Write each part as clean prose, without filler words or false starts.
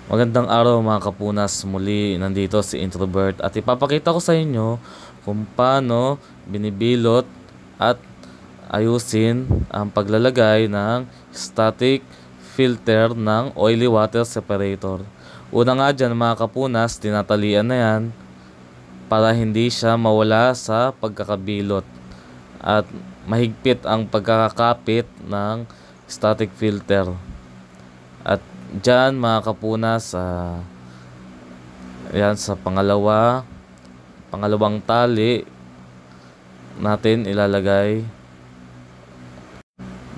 Magandang araw mga kapunas, muli nandito si Introvert at ipapakita ko sa inyo kung paano binibilot at ayusin ang paglalagay ng static filter ng oily water separator. Una nga dyan mga kapunas, tinatalian na yan para hindi siya mawala sa pagkakabilot at mahigpit ang pagkakakapit ng static filter. At dyan mga kapunas, yan sa pangalawang tali natin ilalagay,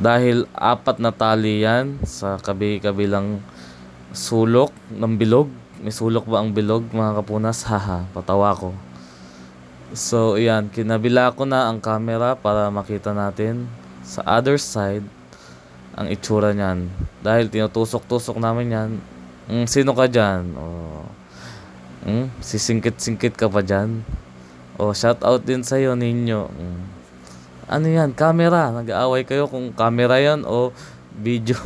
dahil apat na tali yan sa kabilang sulok ng bilog. May sulok ba ang bilog mga kapunas? Haha, patawa ko. So yan, kinabila ko na ang camera para makita natin sa other side ang itsura niyan, dahil tinutusok-tusok namin yan. Sino ka dyan? Sisingkit-singkit ka pa dyan? Shout out din sa'yo ninyo. Ano yan? Camera. Nag-aaway kayo kung camera yan o video.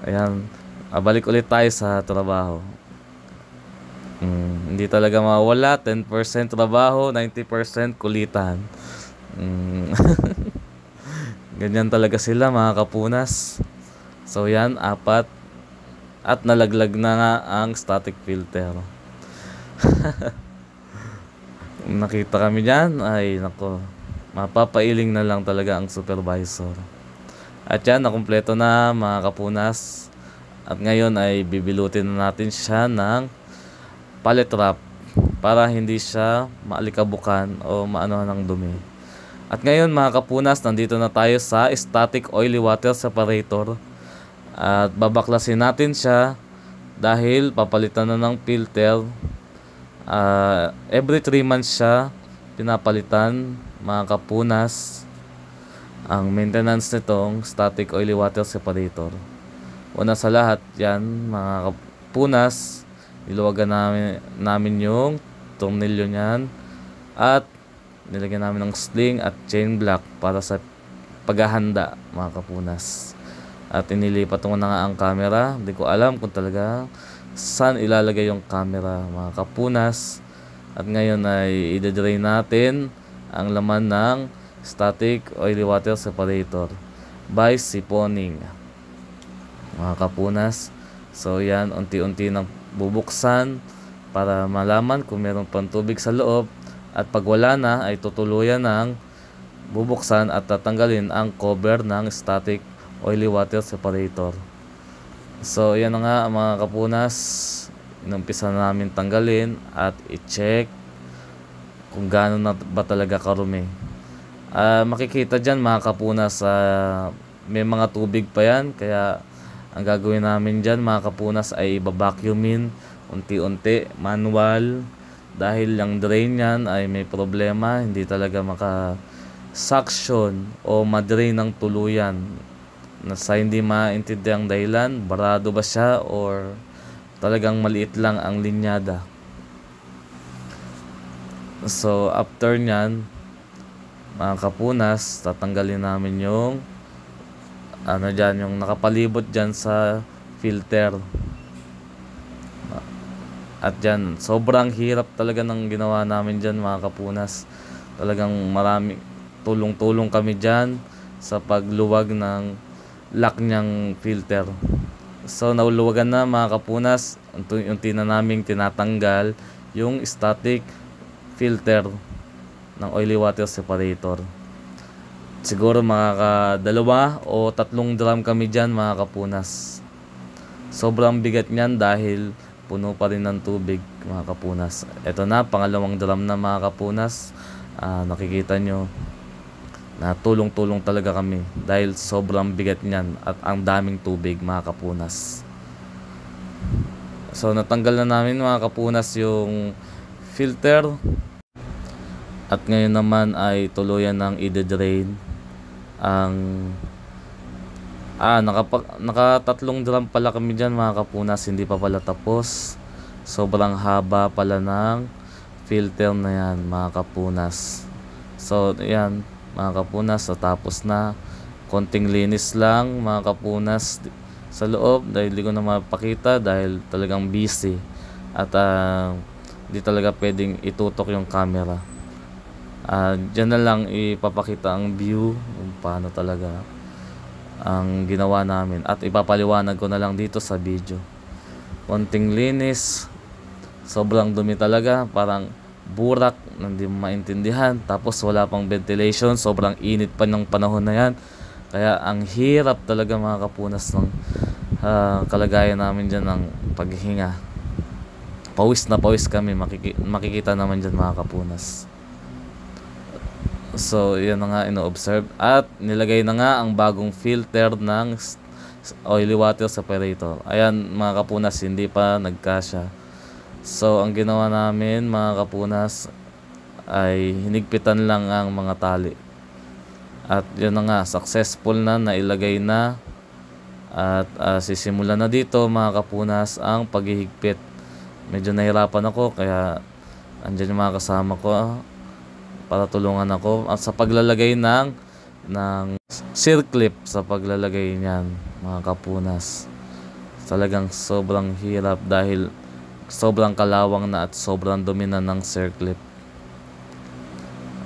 Ayan, balik ulit tayo sa trabaho. Hindi talaga mawala. 10% trabaho, 90% kulitan. Ganyan talaga sila mga kapunas. So yan, apat. At nalaglag na nga ang static filter. Nakita kami dyan, ay nako, mapapailing na lang talaga ang supervisor. At yan, nakumpleto na mga kapunas. At ngayon ay bibilutin na natin siya ng pallet wrap para hindi siya maalikabukan o maanohan ng dumi. At ngayon mga kapunas, nandito na tayo sa static oily water separator. At babaklasin natin siya dahil papalitan na ng filter. Every 3 months siya pinapalitan mga kapunas, ang maintenance nitong static oily water separator. Una sa lahat yan mga kapunas, niluwagan namin yung tornilyo niyan at nilagyan namin ng sling at chain block para sa paghahanda mga kapunas. At inilipat ko na nga ang camera. Hindi ko alam kung talaga saan ilalagay yung camera mga kapunas. At ngayon ay i-drain natin ang laman ng static oily water separator by siphoning mga kapunas. So yan, unti-unti nang bubuksan para malaman kung meron pang tubig sa loob. At pag wala na ay tutuluyan ng bubuksan at tatanggalin ang cover ng static oily water separator. So yan na nga mga kapunas, inumpisa na namin tanggalin at i-check kung gaano na ba talaga karumi. Makikita dyan mga kapunas, may mga tubig pa yan, kaya ang gagawin namin dyan mga kapunas ay ibabacuumin unti-unti, manual, dahil yung drain yan ay may problema, hindi talaga maka-suction o ma-drain ng tuluyan. Sa hindi maintindihan ang dahilan, barado ba siya or talagang maliit lang ang linyada. So after nyan mga kapunas, tatanggalin namin yung yung nakapalibot dyan sa filter. At dyan, sobrang hirap talaga ng ginawa namin dyan mga kapunas. Talagang marami tulong-tulong kami dyan sa pagluwag ng lock niyang filter. So nauluwagan na mga kapunas, unti na naming tinatanggal yung static filter ng oily water separator. Siguro mga 2 o 3 drum kami dyan mga kapunas. Sobrang bigat niyan dahil puno pa rin ng tubig mga kapunas. Ito na, pangalawang drum na mga kapunas. Nakikita nyo na tulong-tulong talaga kami dahil sobrang bigat niyan at ang daming tubig mga kapunas. So natanggal na namin mga kapunas yung filter. At ngayon naman ay tuluyan ng i-drain ang naka 3 drum pala kami dyan mga kapunas, hindi pa pala tapos. Sobrang haba pala ng filter na yan mga kapunas. So yan mga kapunas, tapos na. Konting linis lang mga kapunas sa loob dahil di ko na mapakita dahil talagang busy at di talaga pwedeng itutok yung camera. Diyan na lang ipapakita ang view kung paano talaga ang ginawa namin at ipapaliwanag ko na lang dito sa video. Konting linis, sobrang dumi talaga, parang burak, hindi mo maintindihan, tapos wala pang ventilation, sobrang init pa ng panahon na yan, kaya ang hirap talaga mga kapunas ng kalagayan namin dyan ng paghinga. Pawis na pawis kami, makikita naman dyan mga kapunas. So yan na nga ino-observe at nilagay na nga ang bagong filter ng oily water separator. Ayan mga kapunas, hindi pa nagkasya. So ang ginawa namin mga kapunas ay hinigpitan lang ang mga tali. At yan na nga, successful na, nailagay na. At sisimulan na dito mga kapunas ang paghihigpit. Medyo nahirapan ako kaya andyan yung mga kasama ko para tulungan ako at sa paglalagay ng circlip, sa paglalagay niyan mga kapunas. Talagang sobrang hirap dahil sobrang kalawang na at sobrang dumi na ng circlip.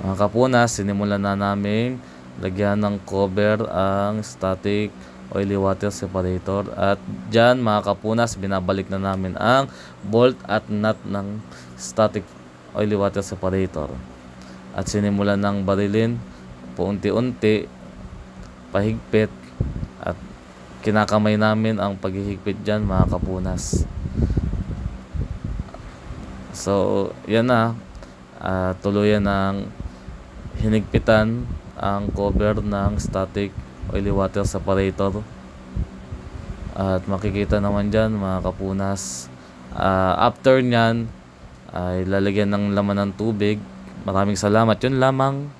Mga kapunas, sinimulan na namin lagyan ng cover ang static oily water separator at dyan mga kapunas binabalik na namin ang bolt at nut ng static oily water separator. At sinimulan ng barilin paunti-unti pahigpit at kinakamay namin ang paghihigpit dyan mga kapunas. So yan na, tuluyan ng hinigpitan ang cover ng static oily water separator at makikita naman dyan mga kapunas. After nyan ay lalagyan ng laman ng tubig. Maraming salamat, yun lamang.